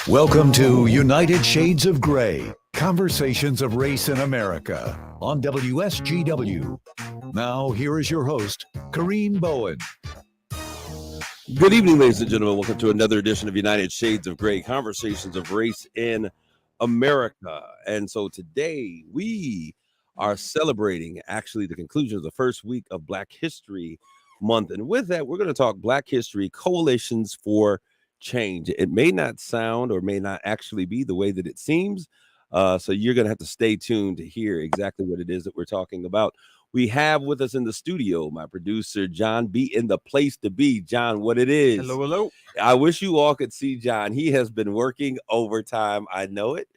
Welcome to United Shades of Gray, Conversations of Race in America on WSGW. Now, here is your host, Kareem Bowen. Good evening, ladies and gentlemen. Welcome to another edition of United Shades of Gray, Conversations of Race in America. And so today we are celebrating actually the conclusion of the first week of Black History Month. And with that, we're going to talk Black History Coalitions for Change. It may not sound or may not actually be the way that it seems. So you're going to have to stay tuned to hear exactly what it is that we're talking about. We have with us in the studio my producer, John B. in the place to be. John, what it is. Hello, hello. I wish you all could see John. He has been working overtime. I know it.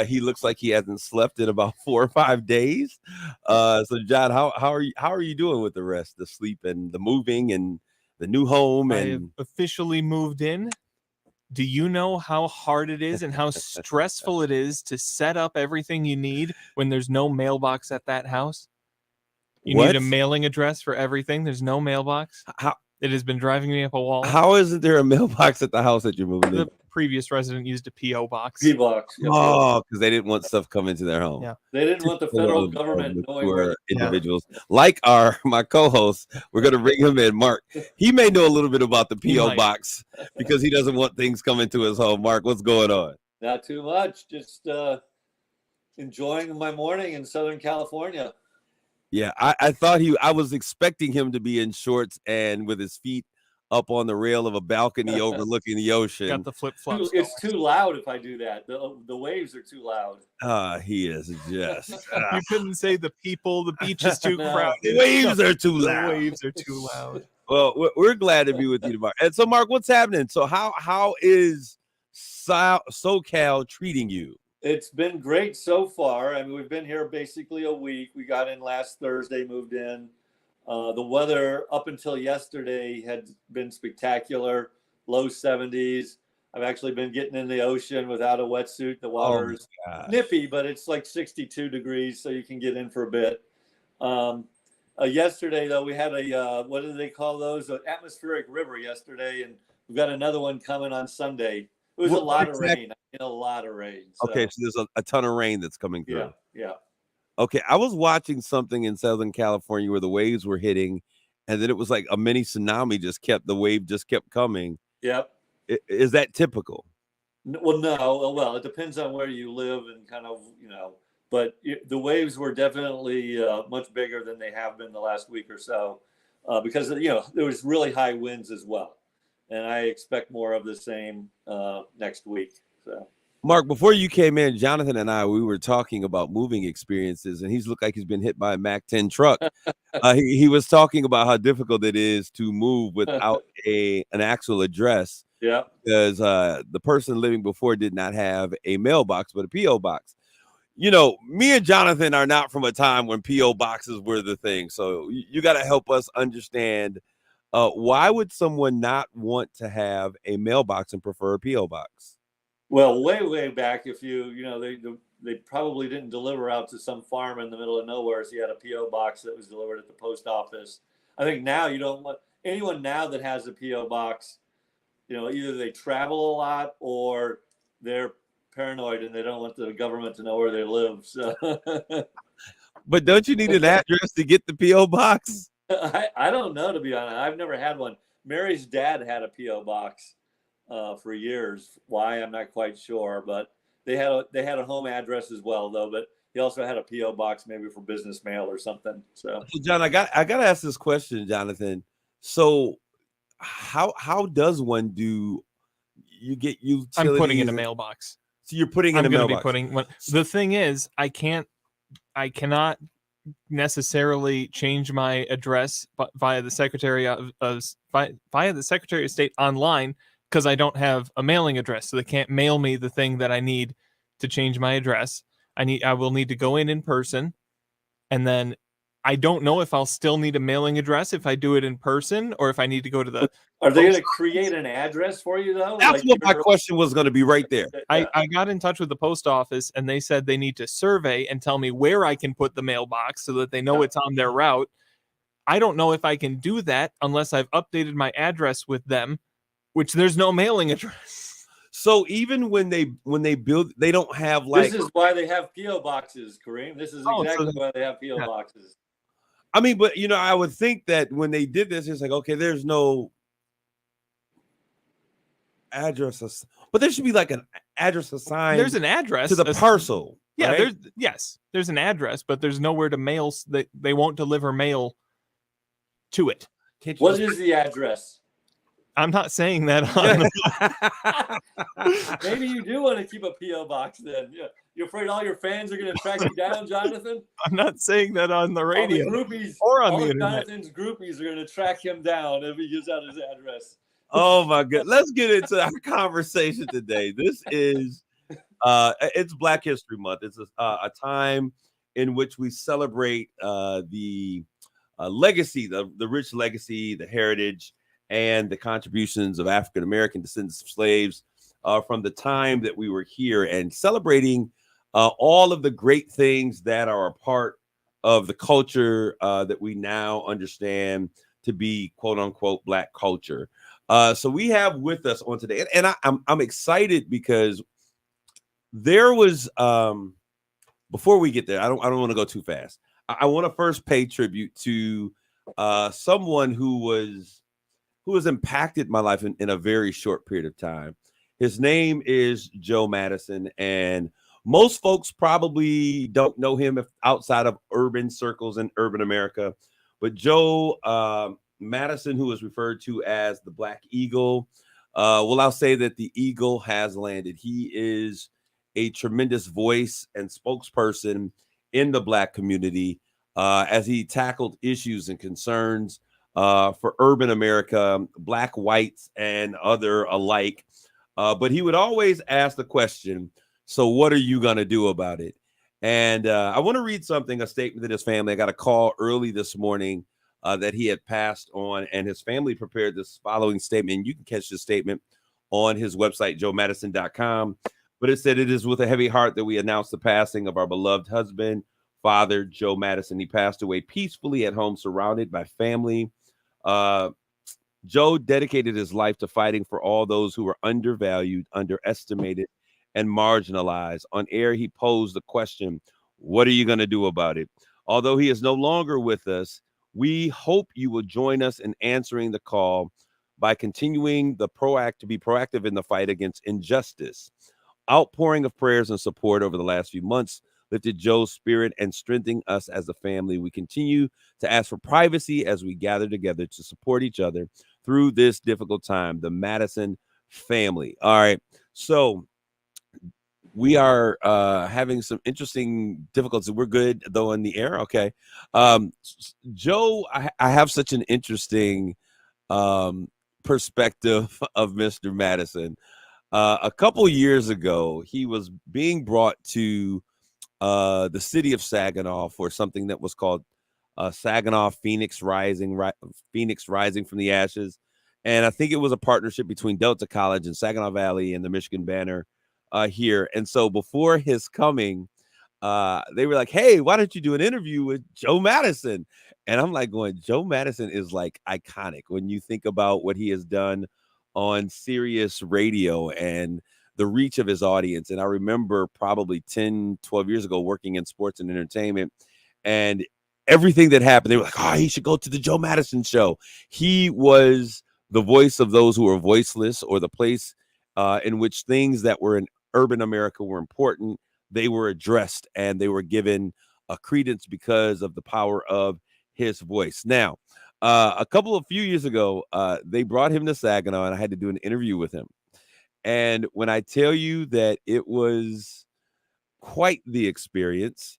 He looks like he hasn't slept in about 4 or 5 days. So John, how are you doing with the rest, the sleep and the moving and the new home? And I have officially moved in. Do you know how hard it is and how stressful it is to set up everything you need when there's no mailbox at that house? You What? need a mailing address for everything. There's no mailbox. How It has been driving me up a wall. isn't there a mailbox at the house that you're moving The in? previous resident used a P.O. box. P-box. Yep. Oh, because they didn't want stuff coming to their home. Yeah. They didn't want the federal government knowing where. Individuals like my co-host. We're going to bring him in. Mark, he may know a little bit about the P.O. might. box because he doesn't want things coming to his home. Mark, what's going on? Not too much. Just enjoying my morning in Southern California. Yeah, I thought I was expecting him to be in shorts and with his feet up on the rail of a balcony overlooking the ocean. Got the flip-flops. It's too loud if I do that. The waves are too loud. He is just. You couldn't say the people, the beach is too No. crowded. The waves are too The loud. waves are too loud. Well, we're glad to be with you tomorrow. And so, Mark, what's happening? So how is SoCal treating you? It's been great so far. I mean, we've been here basically a week. We got in last Thursday, moved in. The weather up until yesterday had been spectacular, low 70s. I've actually been getting in the ocean without a wetsuit. The water's nippy, but it's like 62 degrees, so you can get in for a bit. Yesterday, though, we had what do they call those? An atmospheric river yesterday, and we've got another one coming on Sunday. It was a lot of rain. A lot of rain. So. Okay, so there's a ton of rain that's coming through. Yeah. Okay, I was watching something in Southern California where the waves were hitting, and then it was like a mini tsunami. The wave just kept coming. Yep. Is that typical? Well, no. Well, it depends on where you live and kind of, but the waves were definitely much bigger than they have been the last week or so because, there was really high winds as well. And I expect more of the same next week. So. Mark, before you came in, Jonathan and we were talking about moving experiences, and he's looked like he's been hit by a Mac 10 truck. He was talking about how difficult it is to move without an actual address. Yeah. Because the person living before did not have a mailbox, but a P.O. box. Me and Jonathan are not from a time when P.O. boxes were the thing. So you got to help us understand why would someone not want to have a mailbox and prefer a P.O. box? Well, way back, if they probably didn't deliver out to some farm in the middle of nowhere, so you had a P.O. box that was delivered at the post office. I think now you don't want anyone now that has a P.O. box, either they travel a lot or they're paranoid and they don't want the government to know where they live. So, but don't you need an address to get the P.O. box? I don't know, to be honest. I've never had one. Mary's dad had a P.O. box for years. Why, I'm not quite sure, but they had a home address as well, though. But he also had a P.O. box, maybe for business mail or something. So, John, I got to ask this question, Jonathan. So, how does one do? You get utilities? I'm putting in a mailbox. So you're putting in a mailbox. The thing is, I cannot necessarily change my address via the Secretary of State online because I don't have a mailing address, so they can't mail me the thing that I need to change my address. I will need to go in person, and then I don't know if I'll still need a mailing address if I do it in person or if I need to go to the. Are they going to create an address for you though? That's what my question was going to be right there. I got in touch with the post office and they said they need to survey and tell me where I can put the mailbox so that they know it's on their route. I don't know if I can do that unless I've updated my address with them, which there's no mailing address. So even when they build, they don't have like. This is why they have PO boxes, Kareem. This is Oh, exactly why they have PO yeah. boxes. I mean, but I would think that when they did this, it's like, okay, there's no address, but there should be like an address assigned. There's an address to the parcel. Yeah, right? there's an address, but there's nowhere to mail. They won't deliver mail to it. Can't you What just- is the address? I'm not saying that on Maybe you do want to keep a PO box then. Yeah. You're afraid all your fans are going to track you down, Jonathan? I'm not saying that on the radio. All the groupies or on all the of internet. Jonathan's groupies are going to track him down if he gives out his address. Oh my god! Let's get into our conversation today. This is it's Black History Month. It's a time in which we celebrate the legacy, the rich legacy, the heritage, and the contributions of African American descendants of slaves from the time that we were here, and celebrating all of the great things that are a part of the culture that we now understand to be quote unquote Black culture. So we have with us on today, and I'm excited because there was before we get there, I don't want to go too fast. I want to first pay tribute to someone who has impacted my life in a very short period of time. His name is Joe Madison, and most folks probably don't know him outside of urban circles in urban America. But Joe Madison, who is referred to as the Black Eagle, well, I'll say that the eagle has landed. He is a tremendous voice and spokesperson in the Black community as he tackled issues and concerns for urban America, Black, whites, and other alike. But he would always ask the question, so what are you going to do about it? And I want to read a statement to his family. I got a call early this morning that he had passed on, and his family prepared this following statement. You can catch this statement on his website, joemadison.com. But it said, "It is with a heavy heart that we announce the passing of our beloved husband, Father Joe Madison. He passed away peacefully at home, surrounded by family. Joe dedicated his life to fighting for all those who were undervalued, underestimated, and marginalized. On air, he posed the question, what are you going to do about it? Although he is no longer with us, we hope you will join us in answering the call by continuing to be proactive in the fight against injustice. Outpouring of prayers and support over the last few months lifted Joe's spirit and strengthening us as a family. We continue to ask for privacy as we gather together to support each other through this difficult time. The Madison family." All right. So we are having some interesting difficulties. We're good though in the air. Okay. Joe, I have such an interesting perspective of Mr. Madison. A couple years ago, he was being brought to the city of Saginaw for something that was called Saginaw Phoenix Rising from the Ashes. And I think it was a partnership between Delta College and Saginaw Valley and the Michigan Banner here. And so before his coming, they were like, "Hey, why don't you do an interview with Joe Madison?" And I'm like going, Joe Madison is like iconic when you think about what he has done on Sirius Radio and the reach of his audience. And I remember probably 10, 12 years ago working in sports and entertainment, and everything that happened, they were like, "Oh, he should go to the Joe Madison show." He was the voice of those who were voiceless, or the place in which things that were in urban America were important. They were addressed and they were given a credence because of the power of his voice. Now, a few years ago, they brought him to Saginaw, and I had to do an interview with him. And when I tell you that it was quite the experience,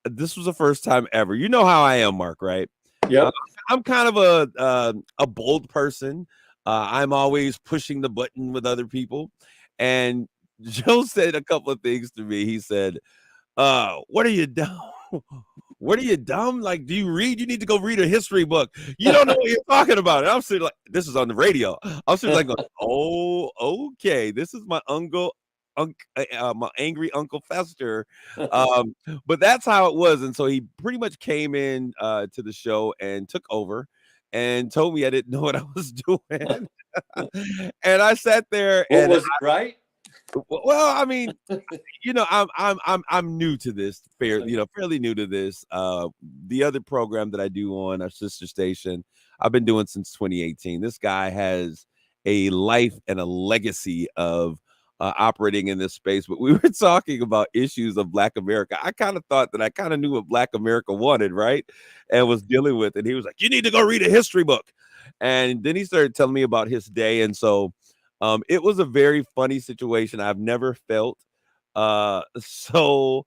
this was the first time ever. You know how I am, Mark, right? Yep. I'm kind of a bold person. I'm always pushing the button with other people. And Joe said a couple of things to me. He said, "What are you dumb? What are you dumb? Like, do you read? You need to go read a history book. You don't know what you're talking about." And I'm sitting like, this is on the radio. I'm sitting like, "Oh, okay. This is my my angry Uncle Fester." But that's how it was. And so he pretty much came in to the show and took over. and told me I didn't know what I was doing. And I sat there What and was it, right? well, I mean, I'm new to this, fairly new to this. The other program that I do on our sister station, I've been doing since 2018. This guy has a life and a legacy of operating in this space. But we were talking about issues of Black America. I kind of thought that I kind of knew what Black America wanted, right? And was dealing with. And he was like, "You need to go read a history book." And then he started telling me about his day. And so it was a very funny situation. I've never felt so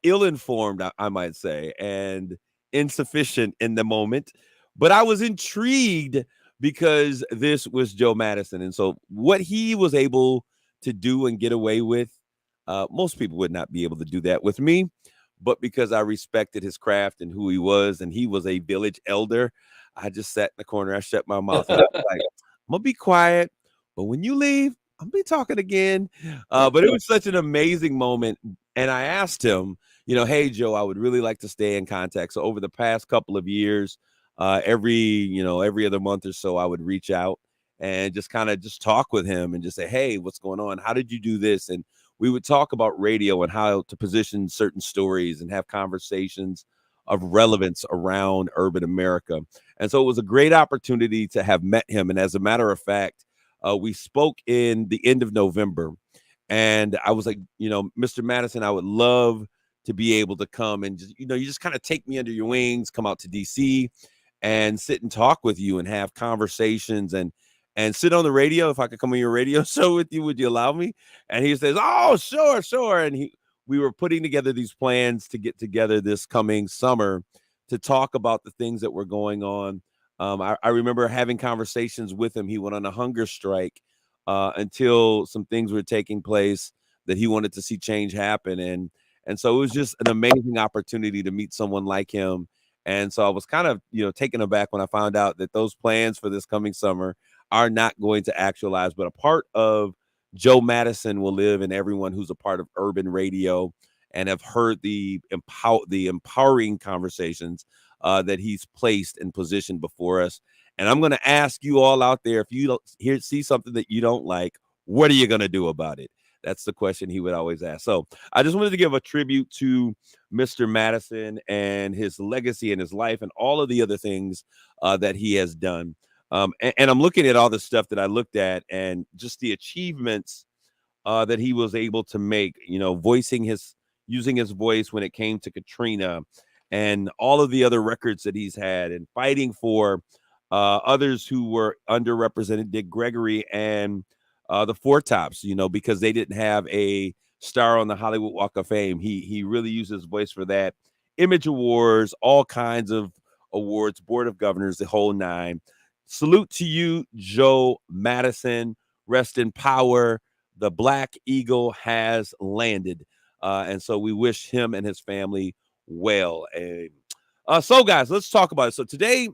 ill-informed, I might say, and insufficient in the moment. But I was intrigued because this was Joe Madison. And so what he was able to do and get away with, most people would not be able to do that with me. But because I respected his craft and who he was, and he was a village elder, I just sat in the corner. I shut my mouth. And I was like, I'm gonna be quiet, but when you leave, I'll be talking again. But it was such an amazing moment. And I asked him, hey, Joe, I would really like to stay in contact. So over the past couple of years, every other month or so, I would reach out and just kind of just talk with him and just say, hey, what's going on? How did you do this? And we would talk about radio and how to position certain stories and have conversations of relevance around urban America. And so it was a great opportunity to have met him. And as a matter of fact, we spoke in the end of November. And I was like, Mr. Madison, I would love to be able to come and just, you just kind of take me under your wings, come out to DC and sit and talk with you and have conversations and sit on the radio. If I could come on your radio show with you, would you allow me? And he says, oh, sure. And we were putting together these plans to get together this coming summer to talk about the things that were going on. I remember having conversations with him. He went on a hunger strike until some things were taking place that he wanted to see change happen. And so it was just an amazing opportunity to meet someone like him. And so I was kind of, taken aback when I found out that those plans for this coming summer are not going to actualize, but a part of Joe Madison will live in everyone who's a part of urban radio and have heard the empowering conversations that he's placed and positioned before us. And I'm going to ask you all out there, if you see something that you don't like, what are you going to do about it? That's the question he would always ask. So I just wanted to give a tribute to Mr. Madison and his legacy and his life and all of the other things that he has done. And I'm looking at all the stuff that I looked at and just the achievements that he was able to make, using his voice when it came to Katrina and all of the other records that he's had and fighting for others who were underrepresented, Dick Gregory and the Four Tops, because they didn't have a star on the Hollywood Walk of Fame. He really used his voice for that. Image Awards, all kinds of awards, Board of Governors, the whole nine. Salute to you, Joe Madison. Rest in power. The Black Eagle has landed. And so we wish him and his family well. So, guys, let's talk about it. So today,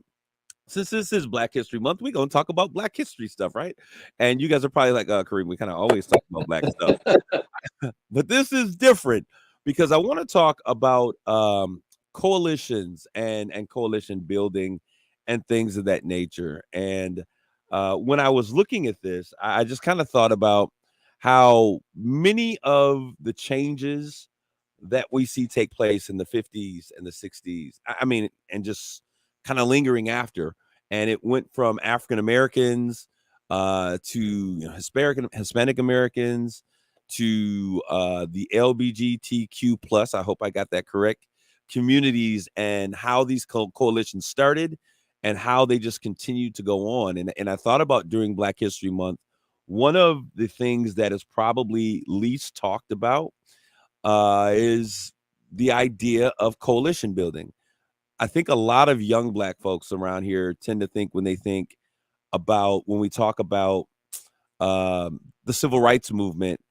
since this is Black History Month, we're going to talk about Black history stuff, right? And you guys are probably like, Kareem, we kind of always talk about Black stuff. But this is different because I want to talk about coalitions and coalition building and things of that nature. And when I was looking at this, I just kind of thought about how many of the changes that we see take place in the 50s and the 60s, I mean, and just kind of lingering after. And it went from African Americans to Hispanic Americans to the LGBTQ plus, I hope I got that correct, communities, and how these coalitions started and how they just continued to go on. And I thought about during Black History Month, one of the things that is probably least talked about is the idea of coalition building. I think a lot of young Black folks around here tend to think when we talk about the civil rights movement,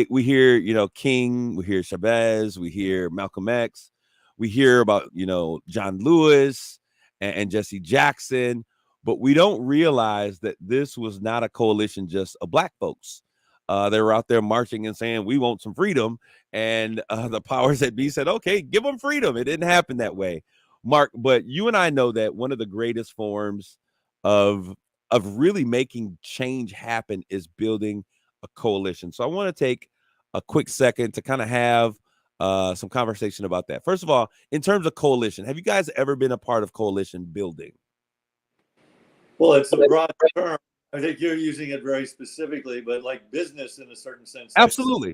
we hear, King, we hear Chavez, we hear Malcolm X, we hear about, John Lewis and Jesse Jackson, but we don't realize that this was not a coalition just of Black folks. They were out there marching and saying, we want some freedom. And the powers that be said, okay, give them freedom. It didn't happen that way. Mark, but you and I know that one of the greatest forms of really making change happen is building a coalition. So I want to take a quick second to kind of have some conversation about that. First of all, in terms of coalition, have you guys ever been a part of coalition building? Well, it's a broad term. I think you're using it very specifically, but like business in a certain sense. Absolutely.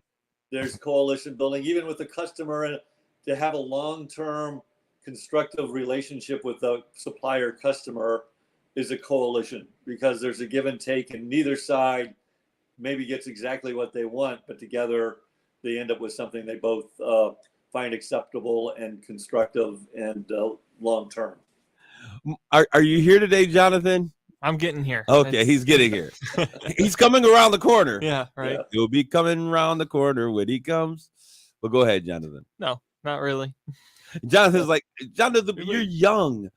There's coalition building, even with the customer, and to have a long-term constructive relationship with the supplier customer is a coalition, because there's a give and take, and neither side maybe gets exactly what they want, but together they end up with something they both find acceptable and constructive and long-term. Are you here today, Jonathan? I'm getting here. Okay, he's getting here. He's coming around the corner. Yeah, right. Yeah. He'll be coming around the corner when he comes. But go ahead, Jonathan. No, not really. Jonathan's like, Jonathan, you're young.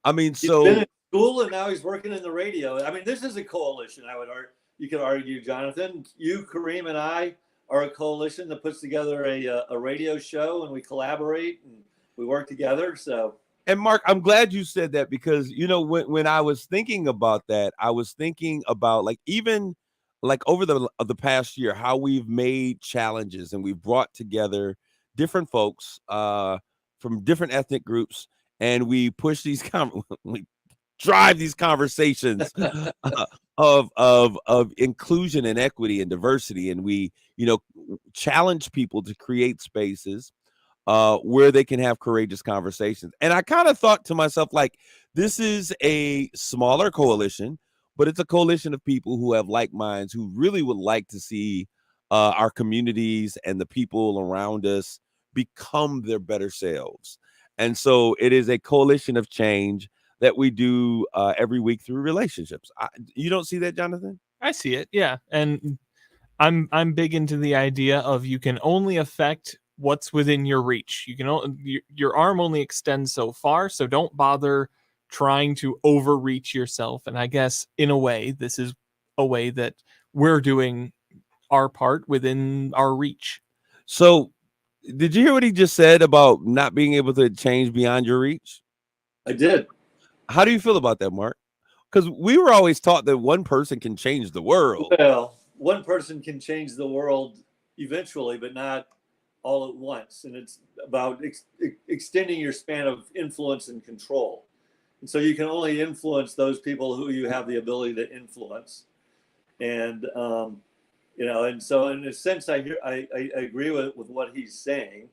I mean, He's so been in school and now he's working in the radio. I mean, this is a coalition. I would argue. You could argue, Jonathan. You, Kareem, and I are a coalition that puts together a radio show, and we collaborate and we work together. So. And Mark, I'm glad you said that, because, you know, when I was thinking about that, I was thinking about like even like over the past year, how we've made challenges and we've brought together different folks from different ethnic groups, and we push these we drive these conversations of inclusion and equity and diversity, and we, you know, challenge people to create spaces where they can have courageous conversations. And I kind of thought to myself, like, this is a smaller coalition, but it's a coalition of people who have like minds, who really would like to see our communities and the people around us become their better selves. And so it is a coalition of change that we do every week through relationships. You don't see that, Jonathan? I see it. Yeah. And I'm big into the idea of you can only affect what's within your reach. You can your arm only extends so far, so don't bother trying to overreach yourself. And I guess in a way, this is a way that we're doing our part within our reach. So did you hear what he just said about not being able to change beyond your reach? I did. How do you feel about that, Mark? Because we were always taught that one person can change the world. Well, one person can change the world eventually, but not all at once. And it's about extending your span of influence and control. And so you can only influence those people who you have the ability to influence. And, you know, and so in a sense, I agree with what he's saying,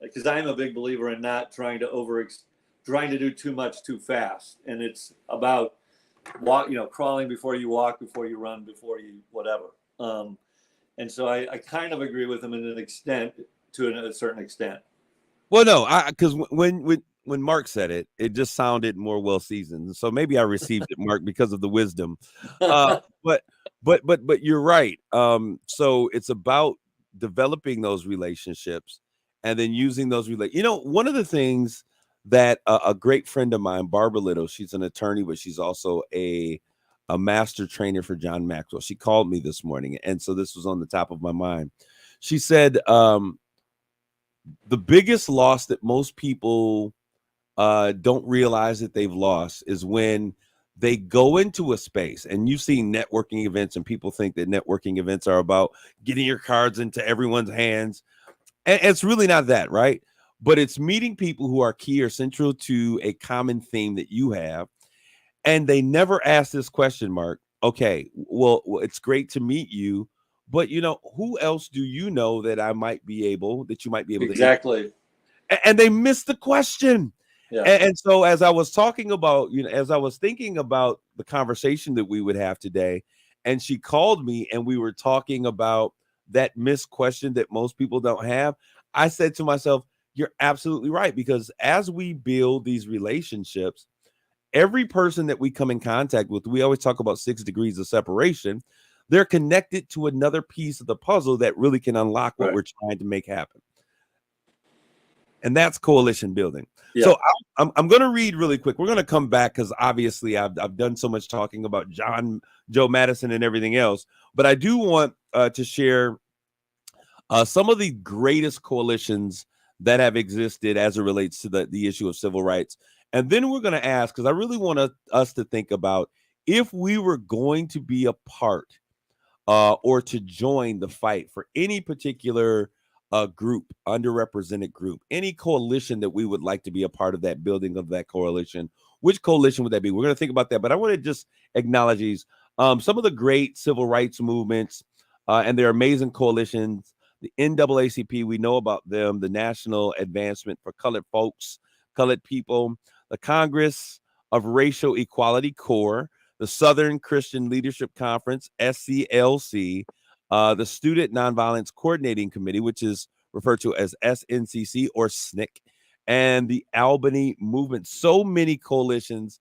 because I'm a big believer in not trying to do too much too fast. And it's about crawling before you walk, before you run, before you whatever. And so I kind of agree with him to a certain extent. Well, no, because when Mark said it, it just sounded more well seasoned. So maybe I received it, Mark, because of the wisdom. But you're right. So it's about developing those relationships and then using those one of the things that a great friend of mine, Barbara Little, she's an attorney, but she's also a master trainer for John Maxwell. She called me this morning, and so this was on the top of my mind. She said the biggest loss that most people don't realize that they've lost is when they go into a space, and you've seen networking events, and people think that networking events are about getting your cards into everyone's hands. And it's really not that, right? But it's meeting people who are key or central to a common theme that you have. And they never ask this question, Mark. Okay, well, it's great to meet you, but who else do you know that you might be able exactly. to and they miss the question. Yeah. And so as I was talking about, as I was thinking about the conversation that we would have today, and she called me and we were talking about that missed question that most people don't have, I said to myself, you're absolutely right, because as we build these relationships, every person that we come in contact with, we always talk about 6 degrees of separation. They're connected to another piece of the puzzle that really can unlock what we're trying to make happen. And that's coalition building. Yeah. So I'm going to read really quick. We're going to come back because obviously I've done so much talking about Joe Madison and everything else. But I do want to share some of the greatest coalitions that have existed as it relates to the issue of civil rights. And then we're going to ask, because I really want us to think about if we were going to be a part or to join the fight for any particular group, underrepresented group, any coalition that we would like to be a part of that building of that coalition, which coalition would that be? We're going to think about that. But I want to just acknowledge these, some of the great civil rights movements and their amazing coalitions. The NAACP, we know about them, the National Advancement for Colored Folks, Colored People, the Congress of Racial Equality Corps, the Southern Christian Leadership Conference, SCLC, the Student Nonviolence Coordinating Committee, which is referred to as SNCC or SNCC, and the Albany Movement. So many coalitions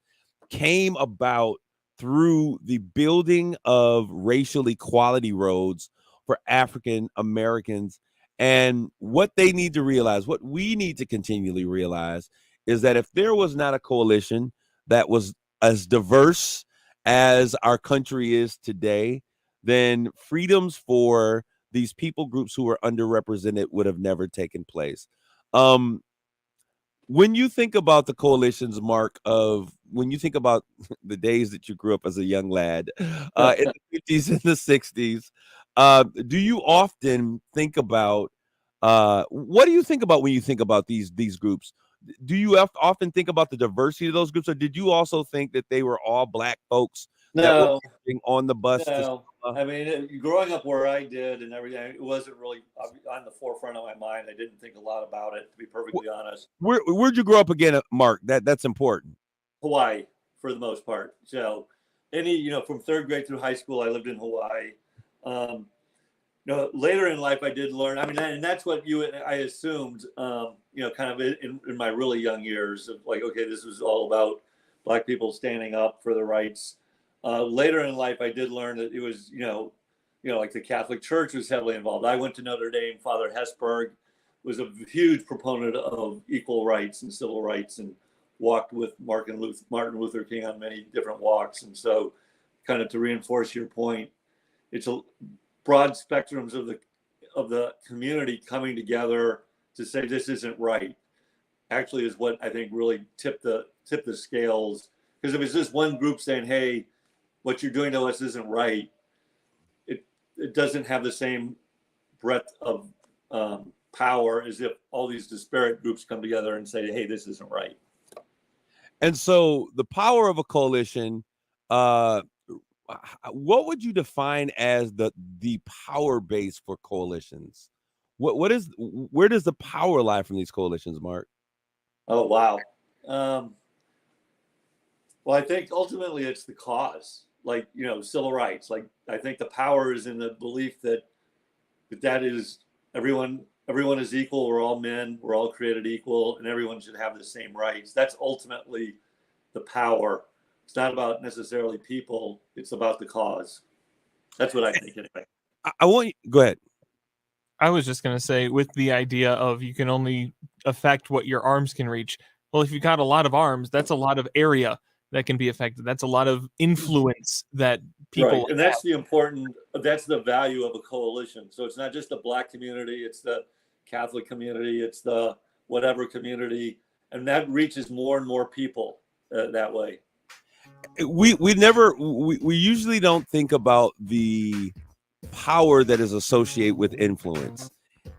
came about through the building of racial equality roads for African Americans. And what they need to realize, what we need to continually realize, is that if there was not a coalition that was as diverse as our country is today, then freedoms for these people groups who are underrepresented would have never taken place. When you think about the coalitions, Mark, when you think about the days that you grew up as a young lad in the 50s and the 60s, do you often think about what do you think about when you think about these groups? Do you often think about the diversity of those groups, or did you also think that they were all Black folks that were No, on the bus? no. I mean, growing up where I did and everything, it wasn't really on the forefront of my mind. I didn't think a lot about it, to be perfectly honest. Where'd you grow up again, Mark? That's important. Hawaii, for the most part. So, from third grade through high school, I lived in Hawaii. Later in life, I did learn. I mean, and that's what I assumed. Kind of in my really young years of like, okay, this was all about Black people standing up for their rights. Later in life, I did learn that it was, like the Catholic Church was heavily involved. I went to Notre Dame. Father Hesburgh was a huge proponent of equal rights and civil rights, and walked with Martin Luther King on many different walks. And so, kind of to reinforce your point, it's a broad spectrums of the community coming together to say this isn't right. Actually, is what I think really tipped the scales. Because if it's just one group saying, "Hey, what you're doing to us isn't right," it doesn't have the same breadth of power as if all these disparate groups come together and say, "Hey, this isn't right." And so, the power of a coalition. What would you define as the power base for coalitions? Where does the power lie from these coalitions, Mark? Oh, wow. Well, I think ultimately it's the cause, like, civil rights. Like, I think the power is in the belief that is everyone is equal. We're all men. We're all created equal, and everyone should have the same rights. That's ultimately the power. It's not about necessarily people. It's about the cause. That's what I think anyway. I want you, go ahead. I was just going to say, with the idea of you can only affect what your arms can reach. Well, if you've got a lot of arms, that's a lot of area that can be affected. That's a lot of influence that people right. And that's that's the value of a coalition. So it's not just the Black community, it's the Catholic community, it's the whatever community, and that reaches more and more people that way. We usually don't think about the power that is associated with influence.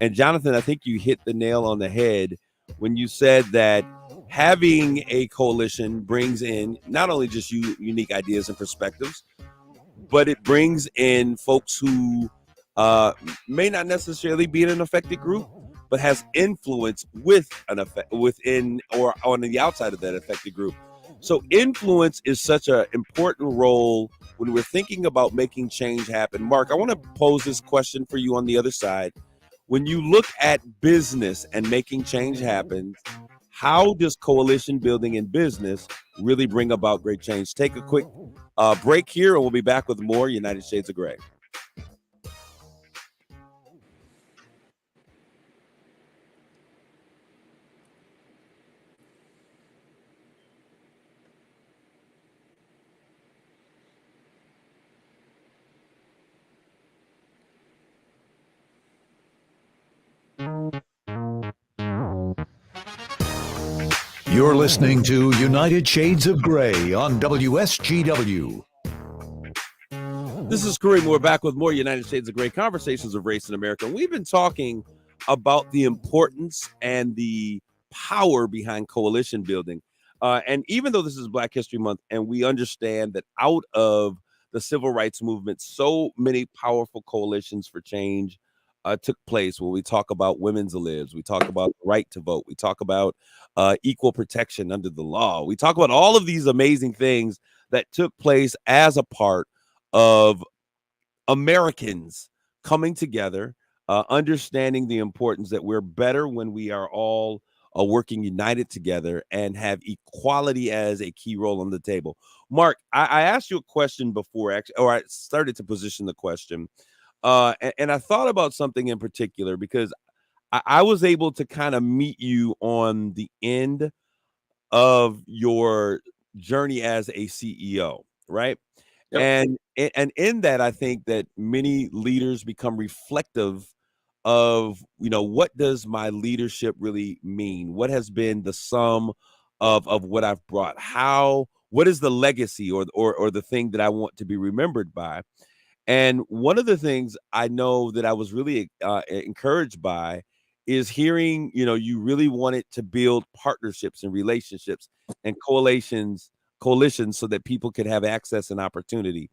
And Jonathan, I think you hit the nail on the head when you said that having a coalition brings in not only just unique ideas and perspectives, but it brings in folks who may not necessarily be in an affected group, but has influence within or on the outside of that affected group. So influence is such an important role when we're thinking about making change happen. Mark, I want to pose this question for you on the other side. When you look at business and making change happen, how does coalition building in business really bring about great change? Take a quick break here, and we'll be back with more United Shades of Gray. You're listening to United Shades of Gray on WSGW. This is Kareem. We're back with more United Shades of Gray, Conversations of Race in America. We've been talking about the importance and the power behind coalition building. And even though this is Black History Month, and we understand that out of the civil rights movement, so many powerful coalitions for change took place. When we talk about women's lives, we talk about the right to vote, we talk about equal protection under the law, we talk about all of these amazing things that took place as a part of Americans coming together, understanding the importance that we're better when we are all working united together and have equality as a key role on the table. Mark, I asked you a question before, actually, or I started to position the question, and I thought about something in particular because I was able to kind of meet you on the end of your journey as a CEO, right? Yep. And in that, I think that many leaders become reflective of, what does my leadership really mean? What has been the sum of what I've brought? What is the legacy or the thing that I want to be remembered by? And one of the things I know that I was really encouraged by is hearing, you really wanted to build partnerships and relationships and coalitions so that people could have access and opportunity.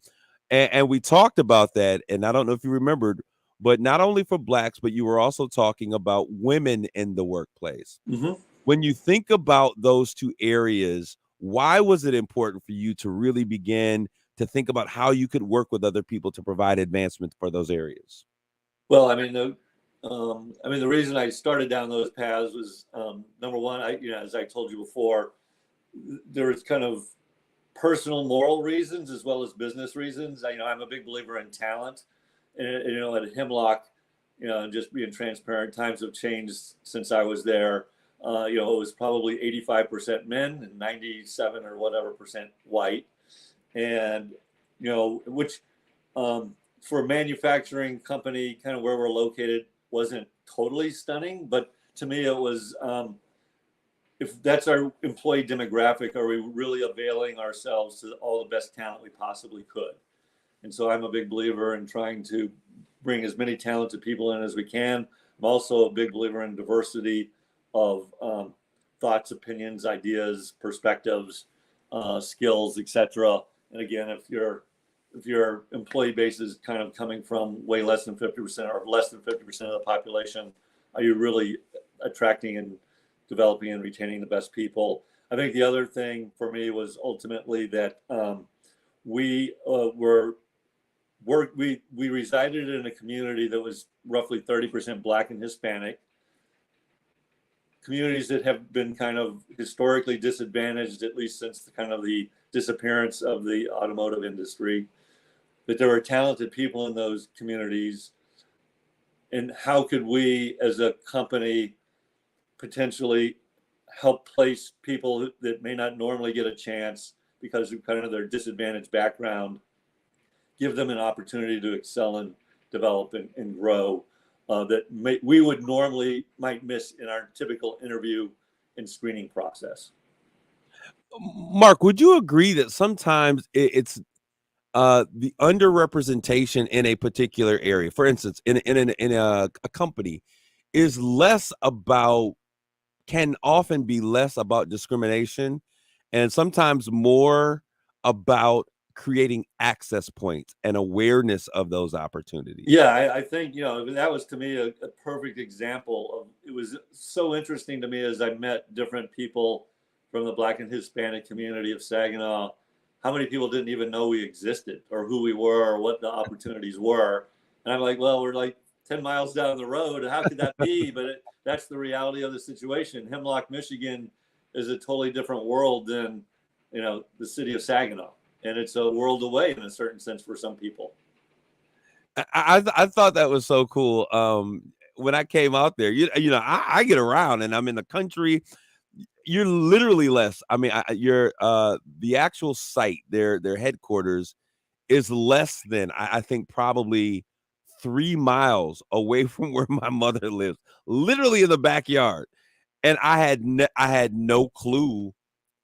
And we talked about that. And I don't know if you remembered, but not only for Blacks, but you were also talking about women in the workplace. Mm-hmm. When you think about those two areas, why was it important for you to really begin to think about how you could work with other people to provide advancement for those areas? Well, the reason I started down those paths was number one, as I told you before, there was kind of personal moral reasons as well as business reasons. I'm a big believer in talent, and at Hemlock, and just being transparent, times have changed since I was there. It was probably 85% men and 97 or whatever percent white, and which for a manufacturing company, kind of where we're located, wasn't totally stunning, but to me it was. If that's our employee demographic, are we really availing ourselves to all the best talent we possibly could? And so I'm a big believer in trying to bring as many talented people in as we can. I'm also a big believer in diversity of thoughts, opinions, ideas, perspectives, skills, etc. And again, if your employee base is kind of coming from way less than 50% or less than 50% of the population, are you really attracting and developing and retaining the best people? I think the other thing for me was ultimately that we resided in a community that was roughly 30% Black and Hispanic, communities that have been kind of historically disadvantaged, at least since the disappearance of the automotive industry, that there were talented people in those communities. And how could we as a company potentially help place people that may not normally get a chance because of kind of their disadvantaged background, give them an opportunity to excel and develop and grow that we would might miss in our typical interview and screening process. Mark, would you agree that sometimes it's the underrepresentation in a particular area, for instance, in a company, can often be less about discrimination and sometimes more about creating access points and awareness of those opportunities? Yeah, I think, that was to me a perfect example of, it was so interesting to me as I met different people from the Black and Hispanic community of Saginaw, how many people didn't even know we existed or who we were or what the opportunities were. And I'm like, well, we're like 10 miles down the road. How could that be? But that's the reality of the situation. Hemlock, Michigan is a totally different world than, the city of Saginaw. And it's a world away in a certain sense for some people. I thought that was so cool. When I came out there, I get around and I'm in the country. You're literally less. I mean, the actual site, their headquarters is less than, I think, probably 3 miles away from where my mother lives, literally in the backyard. and I had no clue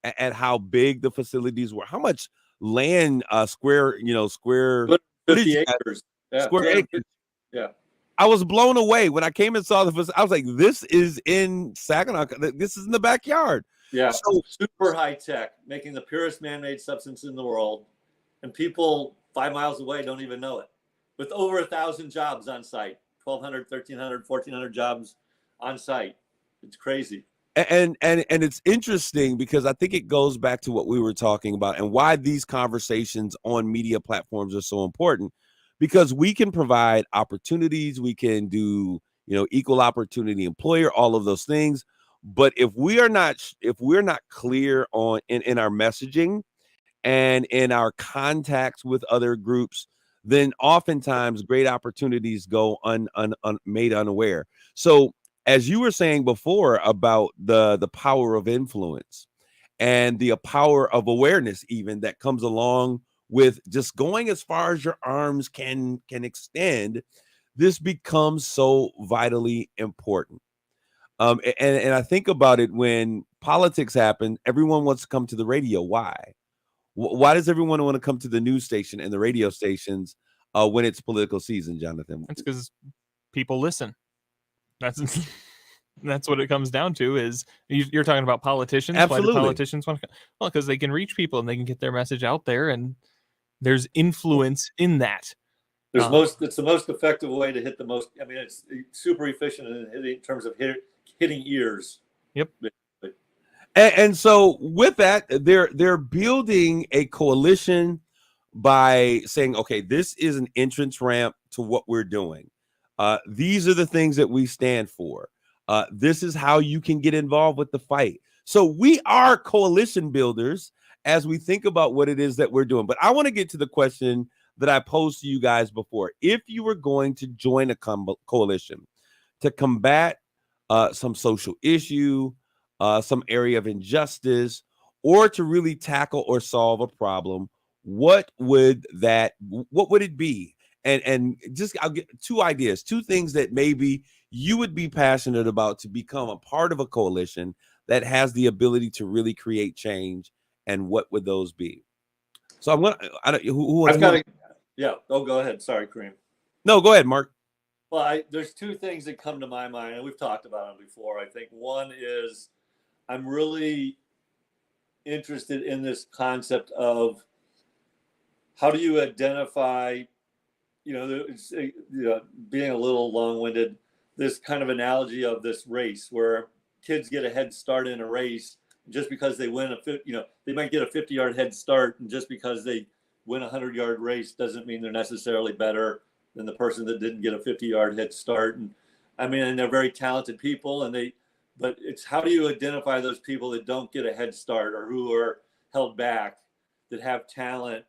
at how big the facilities were, how much land, square footage 50 you had, acres. Yeah, square 250. acres. Yeah. I was blown away when I came and saw the facility. I was like, this is in Saginaw. This is in the backyard. Yeah, So super high tech, making the purest man-made substance in the world, and people 5 miles away don't even know it. With over 1,000 jobs on site, 1,200, 1,300, 1,400 jobs on site. It's crazy. and it's interesting because I think it goes back to what we were talking about and why these conversations on media platforms are so important, because we can provide opportunities, we can do, equal opportunity employer, all of those things. But if we're not clear on in our messaging and in our contacts with other groups, then oftentimes great opportunities go made unaware. So as you were saying before about the power of influence and the power of awareness, even that comes along with just going as far as your arms can extend, this becomes so vitally important. And I think about it when politics happen, everyone wants to come to the radio. Why? Why does everyone want to come to the news station and the radio stations when it's political season, Jonathan? That's because people listen. That's that's what it comes down to. Is you're talking about politicians? Absolutely. Why do politicians want to? Well, because they can reach people and they can get their message out there, and there's influence in that. It's the most effective way to hit the most. I mean, it's super efficient in terms of hitting ears. Yep. And so with that, they're building a coalition by saying, okay, this is an entrance ramp to what we're doing. These are the things that we stand for. This is how you can get involved with the fight. So we are coalition builders as we think about what it is that we're doing. But I want to get to the question that I posed to you guys before. If you were going to join a coalition to combat some social issue, some area of injustice, or to really tackle or solve a problem, what would it be? And just I'll get two ideas, two things that maybe you would be passionate about to become a part of a coalition that has the ability to really create change. And what would those be? So I'm gonna. Yeah. Oh, go ahead. Sorry, Kareem. No, go ahead, Mark. Well, there's two things that come to my mind, and we've talked about them before. I think one is I'm really interested in this concept of how do you identify, being a little long-winded, this kind of analogy of this race where kids get a head start in a race just because they win they might get a 50-yard head start, and just because they win a 100-yard race doesn't mean they're necessarily better than the person that didn't get a 50-yard head start. And I mean, and they're very talented people, but it's how do you identify those people that don't get a head start or who are held back, that have talent,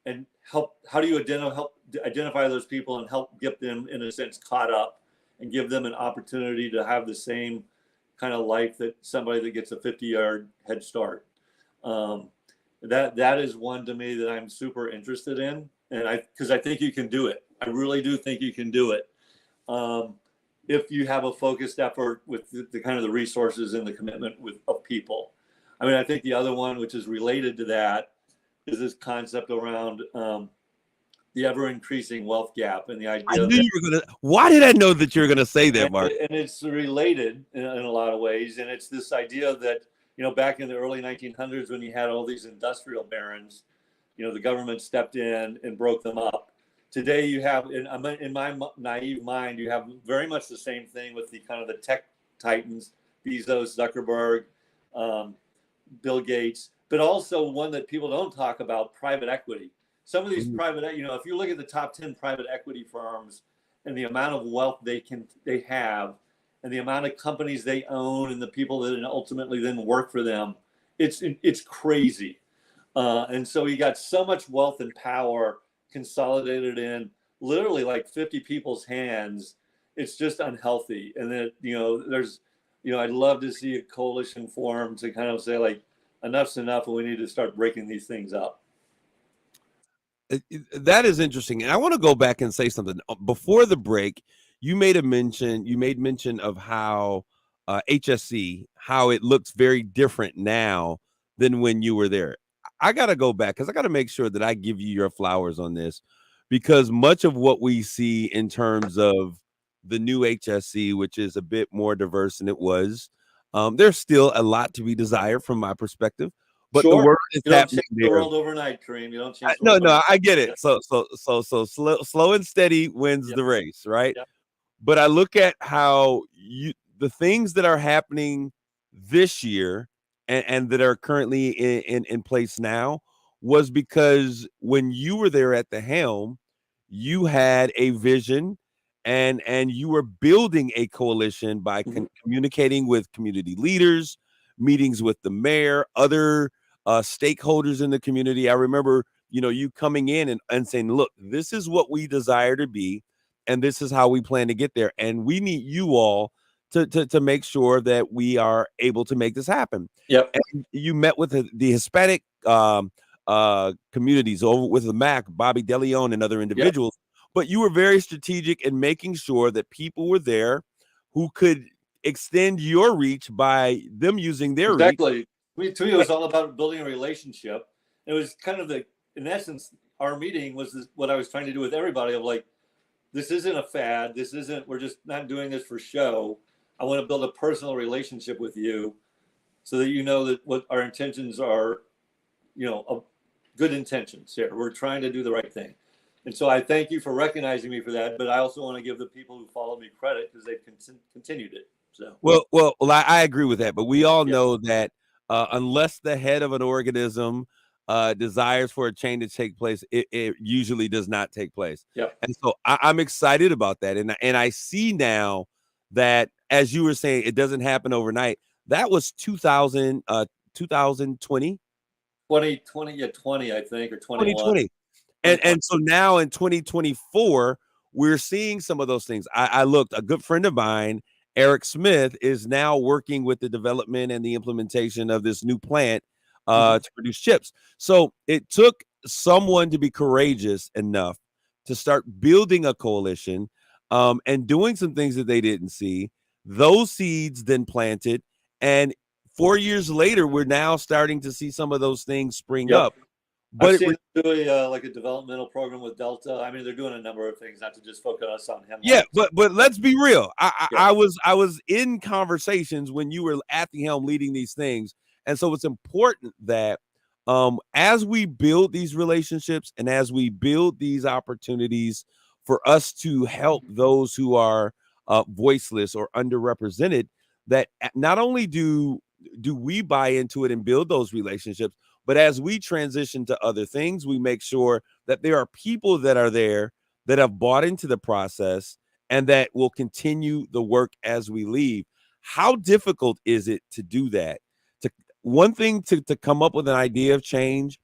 and how do you identify those people and help get them, in a sense, caught up and give them an opportunity to have the same kind of life that somebody that gets a 50-yard head start. That is one to me that I'm super interested in, and because I think you can do it. I really do think you can do it if you have a focused effort with the kind of the resources and the commitment of people. I mean, I think the other one, which is related to that, is this concept around the ever-increasing wealth gap and the idea. I knew you were gonna. Why did I know that you were gonna say that, Mark? And it's related in a lot of ways, and it's this idea that back in the early 1900s, when you had all these industrial barons, the government stepped in and broke them up. Today, you have, in my naive mind, you have very much the same thing with the kind of the tech titans, Bezos, Zuckerberg, Bill Gates, but also one that people don't talk about, private equity. Some of these if you look at the top 10 private equity firms and the amount of wealth they have and the amount of companies they own and the people that ultimately then work for them, it's crazy. And so you got so much wealth and power consolidated in literally like 50 people's hands. It's just unhealthy. And then, I'd love to see a coalition form to kind of say, like, enough's enough and we need to start breaking these things up. That is interesting. And I want to go back and say something. Before the break, you made mention of how HSC, how it looks very different now than when you were there. I got to go back because I got to make sure that I give you your flowers on this, because much of what we see in terms of the new HSC, which is a bit more diverse than it was, there's still a lot to be desired from my perspective. But the Sure. work is You don't happening change the there. world overnight, Kareem. You don't change the No, world no, overnight. I get it. Yeah. So slow and steady wins Yep. the race, right? Yep. But I look at how the things that are happening this year and that are currently in place now was because when you were there at the helm, you had a vision and you were building a coalition by communicating with community leaders, meetings with the mayor, other stakeholders in the community. I remember, you coming in and saying, look, this is what we desire to be, and this is how we plan to get there. And we need you all to make sure that we are able to make this happen. Yep. And you met with the Hispanic communities over with the MAC, Bobby DeLeon, and other individuals. But you were very strategic in making sure that people were there who could extend your reach by them using their reach. Exactly. To me, it was all about building a relationship. It was kind of in essence, our meeting was what I was trying to do with everybody of like, this isn't a fad. We're just not doing this for show. I want to build a personal relationship with you so that you know that what our intentions are, good intentions here. We're trying to do the right thing. And so I thank you for recognizing me for that. But I also want to give the people who followed me credit because they've continued it. So Well, I agree with that. But we all know that unless the head of an organism desires for a change to take place, it usually does not take place. Yep. And so I'm excited about that. And I see now that, as you were saying, it doesn't happen overnight. That was 2020. 2020, yeah, 20, I think, or 21. 2020. And so now in 2024, we're seeing some of those things. I looked, a good friend of mine, Eric Smith, is now working with the development and the implementation of this new plant to produce chips. So it took someone to be courageous enough to start building a coalition and doing some things that they didn't see. Those seeds then planted, and 4 years later, we're now starting to see some of those things spring up. But I've seen them do a developmental program with Delta. I mean, they're doing a number of things, not to just focus on him. Yeah, but let's be real. I was in conversations when you were at the helm leading these things, and so it's important that as we build these relationships and as we build these opportunities for us to help those who are voiceless or underrepresented, that not only do we buy into it and build those relationships, but as we transition to other things, we make sure that there are people that are there that have bought into the process and that will continue the work as we leave. How difficult is it to do that? One thing to come up with an idea of change,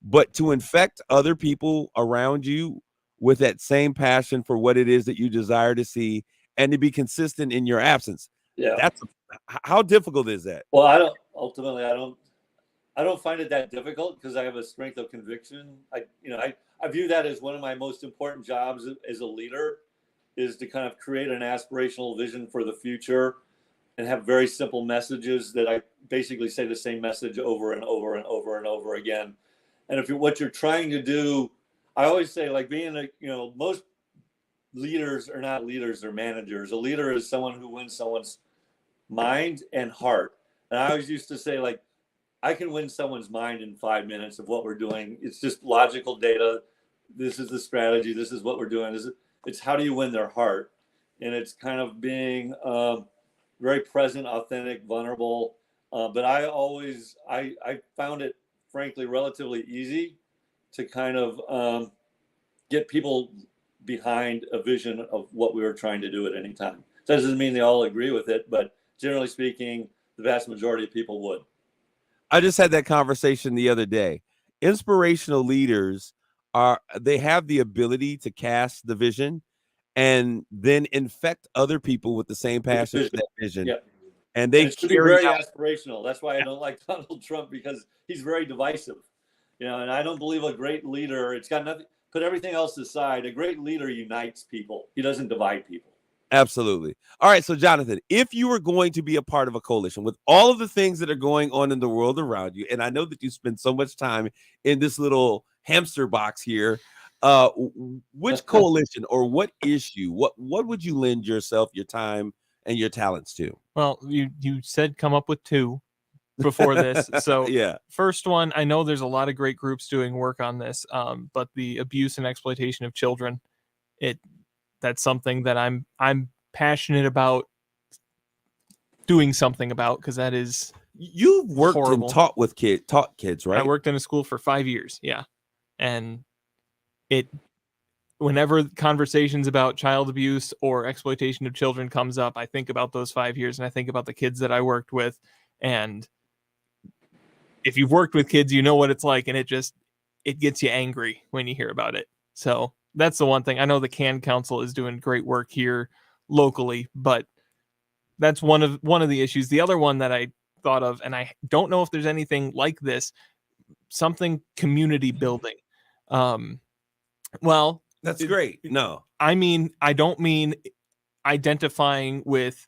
but to infect other people around you with that same passion for what it is that you desire to see and to be consistent in your absence. Yeah. How difficult is that? Well, I don't find it that difficult because I have a strength of conviction. I view that as one of my most important jobs as a leader, is to kind of create an aspirational vision for the future and have very simple messages that I basically say the same message over and over and over and over again. And if what you're trying to do, I always say, like, most leaders are not leaders, they're managers. A leader is someone who wins someone's mind and heart. And I always used to say, like, I can win someone's mind in 5 minutes of what we're doing. It's just logical data. This is the strategy. This is what we're doing. It's how do you win their heart? And it's kind of being very present, authentic, vulnerable. But I found it, frankly, relatively easy to kind of get people behind a vision of what we were trying to do at any time. That doesn't mean they all agree with it, but generally speaking, the vast majority of people would. I just had that conversation the other day. Inspirational leaders they have the ability to cast the vision and then infect other people with the same passion for that vision. Yep. And they should be very aspirational. That's why I don't like Donald Trump, because he's very divisive. And I don't believe a great leader, it's got nothing, put everything else aside. A great leader unites people. He doesn't divide people. Absolutely. All right. So, Jonathan, if you were going to be a part of a coalition with all of the things that are going on in the world around you, and I know that you spend so much time in this little hamster box here, which coalition or what issue, what would you lend yourself, your time, and your talents to? Well, you said come up with two before this. So Yeah. first one, I know there's a lot of great groups doing work on this, but the abuse and exploitation of children, that's something that I'm passionate about doing something about, because that is You've worked horrible. and taught kids, right? I worked in a school for 5 years, yeah, and whenever conversations about child abuse or exploitation of children comes up, I think about those 5 years and I think about the kids that I worked with. And if you've worked with kids, you know what it's like, and it gets you angry when you hear about it. So that's the one thing. I know the CAN Council is doing great work here locally, but that's one of the issues. The other one that I thought of, and I don't know if there's anything like this, something community building. Well, That's great. No, I mean, I don't mean identifying with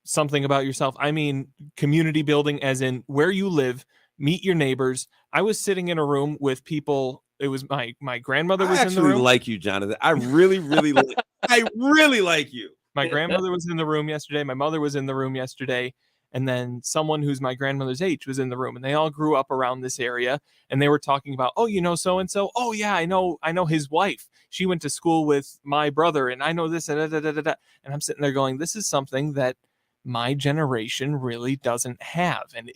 something about yourself. I mean community building, as in where you live, meet your neighbors. I was sitting in a room with people. It was my grandmother was I in the actually room. like you, Jonathan. I really, I really like you. My grandmother was in the room yesterday. My mother was in the room yesterday. And then someone who's my grandmother's age was in the room, and they all grew up around this area, and they were talking about, oh, you know, so-and-so. Oh yeah, I know his wife. She went to school with my brother, and I know this. And I'm sitting there going, this is something that my generation really doesn't have, and it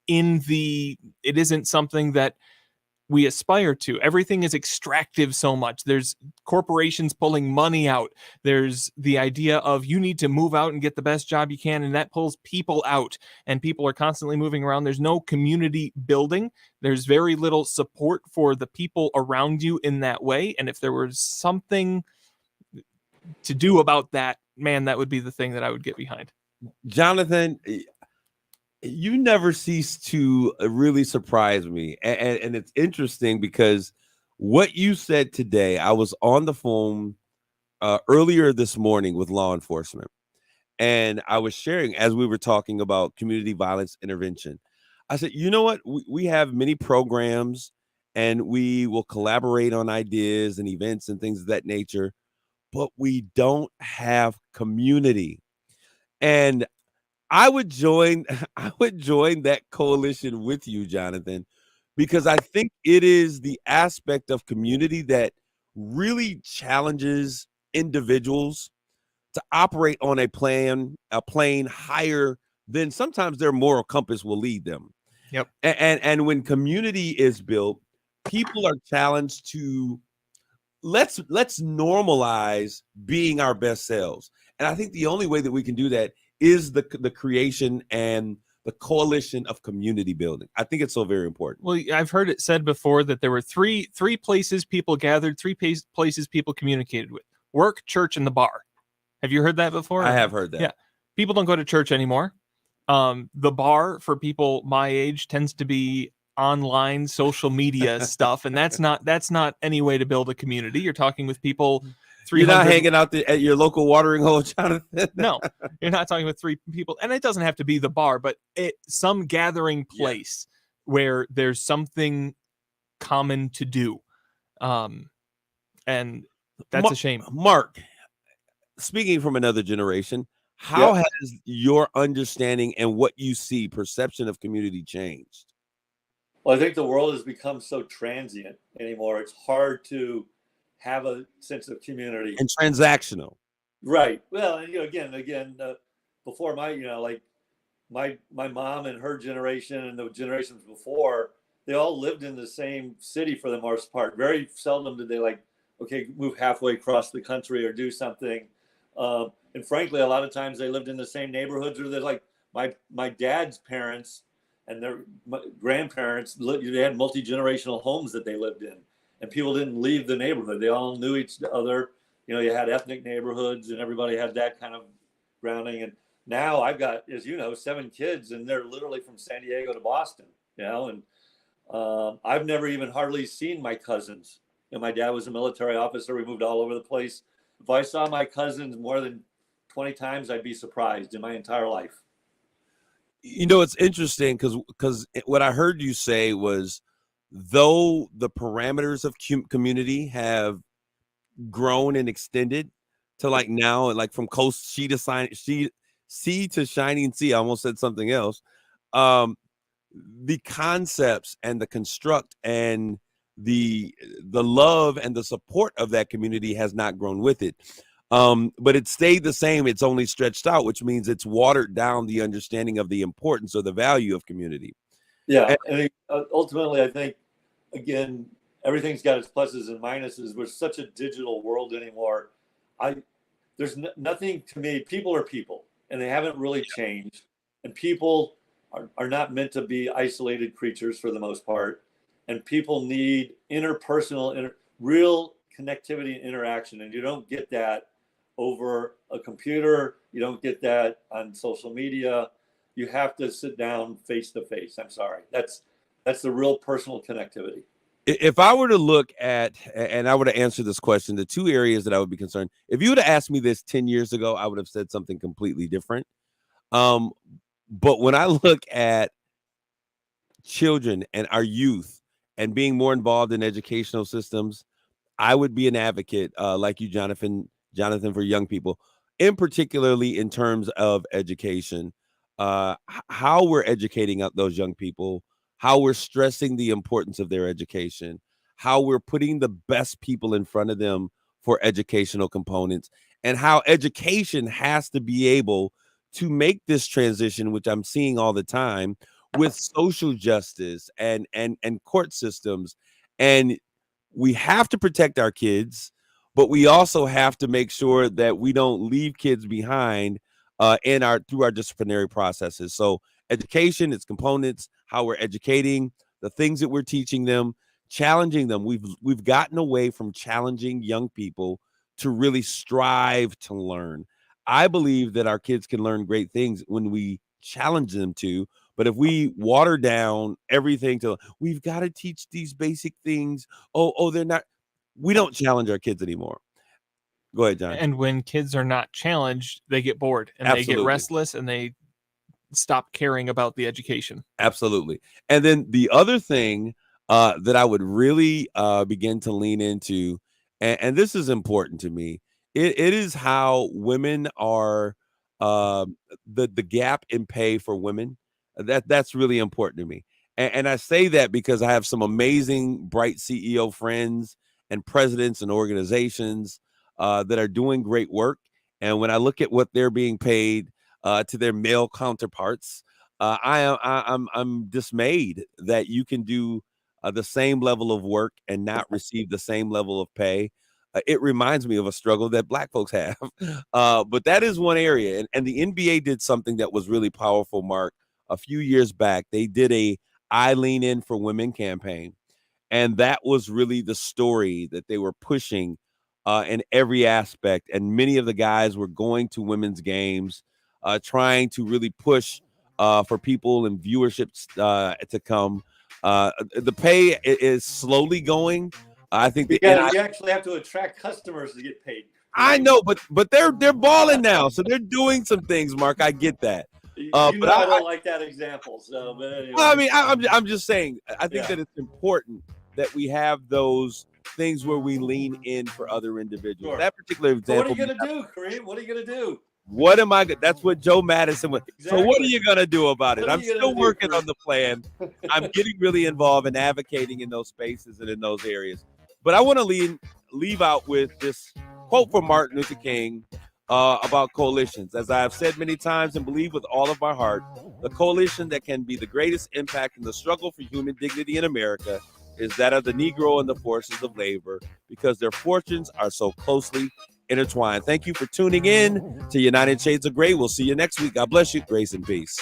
isn't something that we aspire to. Everything is extractive so much. There's corporations pulling money out. There's the idea of you need to move out and get the best job you can, and that pulls people out, and people are constantly moving around. There's no community building. There's very little support for the people around you in that way. And if there was something to do about that, man, that would be the thing that I would get behind. Jonathan, you never cease to really surprise me. And it's interesting because what you said today, I was on the phone earlier this morning with law enforcement, and I was sharing as we were talking about community violence intervention. I said, you know what? We have many programs, and we will collaborate on ideas and events and things of that nature, but we don't have community. And I would join that coalition with you, Jonathan, because I think it is the aspect of community that really challenges individuals to operate on a plane higher than sometimes their moral compass will lead them. Yep. And when community is built, people are challenged to let's normalize being our best selves. And I think the only way that we can do that is the creation and the coalition of community building. I think it's so very important. Well, I've heard it said before that there were three places people gathered, three places people communicated with: work, church, and the bar. Have you heard that before? I have heard that. Yeah. People don't go to church anymore. The bar for people my age tends to be online social media stuff, and that's not any way to build a community. You're talking with people. You're not hanging out at your local watering hole, Jonathan. No, you're not talking with three people, and it doesn't have to be the bar, but some gathering place where there's something common to do, and that's a shame. Mark, speaking from another generation, how has your understanding and what you see, perception of community changed? Well, I think the world has become so transient anymore. It's hard to have a sense of community and transactional. Right. Well, and again, before my mom and her generation and the generations before, they all lived in the same city for the most part. Very seldom did they move halfway across the country or do something. And frankly, a lot of times they lived in the same neighborhoods, or they're like my dad's parents and their grandparents. They had multi-generational homes that they lived in, and people didn't leave the neighborhood. They all knew each other. You had ethnic neighborhoods, and everybody had that kind of grounding. And now I've got, as you know, 7 kids, and they're literally from San Diego to Boston. And I've never even hardly seen my cousins. My dad was a military officer. We moved all over the place. If I saw my cousins more than 20 times, I'd be surprised in my entire life. You know, it's interesting because what I heard you say was, though the parameters of community have grown and extended to like now, like from coast sea to shining sea. I almost said something else. The concepts and the construct and the love and the support of that community has not grown with it. But it stayed the same. It's only stretched out, which means it's watered down the understanding of the importance or the value of community. Yeah, and ultimately, I think, again, everything's got its pluses and minuses. We're such a digital world anymore. There's nothing to me. People are people, and they haven't really changed. And people are not meant to be isolated creatures for the most part. And people need interpersonal, real connectivity and interaction. And you don't get that over a computer. You don't get that on social media. You have to sit down face to face. I'm sorry. That's the real personal connectivity. If I were to look at, and I were to answer this question, the two areas that I would be concerned, if you would have asked me this 10 years ago, I would have said something completely different. But when I look at children and our youth and being more involved in educational systems, I would be an advocate, like you, Jonathan, for young people, in particularly in terms of education, how we're educating those young people, how we're stressing the importance of their education, how we're putting the best people in front of them for educational components, and how education has to be able to make this transition, which I'm seeing all the time, with social justice and court systems. And we have to protect our kids, but we also have to make sure that we don't leave kids behind through our disciplinary processes. So education, its components, how we're educating, the things that we're teaching them, challenging them. We've gotten away from challenging young people to really strive to learn. I believe that our kids can learn great things when we challenge them to. But if we water down everything to, we've got to teach these basic things. They're not. We don't challenge our kids anymore. Go ahead, John. And when kids are not challenged, they get bored and they get restless and they stop caring about the education. Absolutely. And then the other thing that I would really begin to lean into, and this is important to me, it is how women are, the gap in pay for women. That's really important to me. And I say that because I have some amazing, bright CEO friends and presidents and organizations that are doing great work. And when I look at what they're being paid to their male counterparts, I'm dismayed that you can do the same level of work and not receive the same level of pay. It reminds me of a struggle that Black folks have. But that is one area. And the NBA did something that was really powerful, Mark. A few years back, they did a I Lean In for Women campaign. And that was really the story that they were pushing in every aspect. And many of the guys were going to women's games, trying to really push for people and viewerships to come. The pay is slowly going. I think you actually have to attract customers to get paid. I know, but they're balling now, so they're doing some things, Mark. I get that. I don't like that example. So, but anyway. Well, I mean, I'm just saying. I think that it's important that we have those things where we lean in for other individuals. Sure. That particular example. So what are you gonna do, Kareem? What are you gonna do? What am I? That's what Joe Madison was. Exactly. So what are you gonna do about it? I'm still working on the plan. I'm getting really involved in advocating in those spaces and in those areas. But I want to leave out with this quote from Martin Luther King about coalitions. As I have said many times and believe with all of my heart, the coalition that can be the greatest impact in the struggle for human dignity in America is that of the Negro and the forces of labor, because their fortunes are so closely intertwined. Thank you for tuning in to United Shades of Gray. We'll see you next week. God bless you. Grace and peace.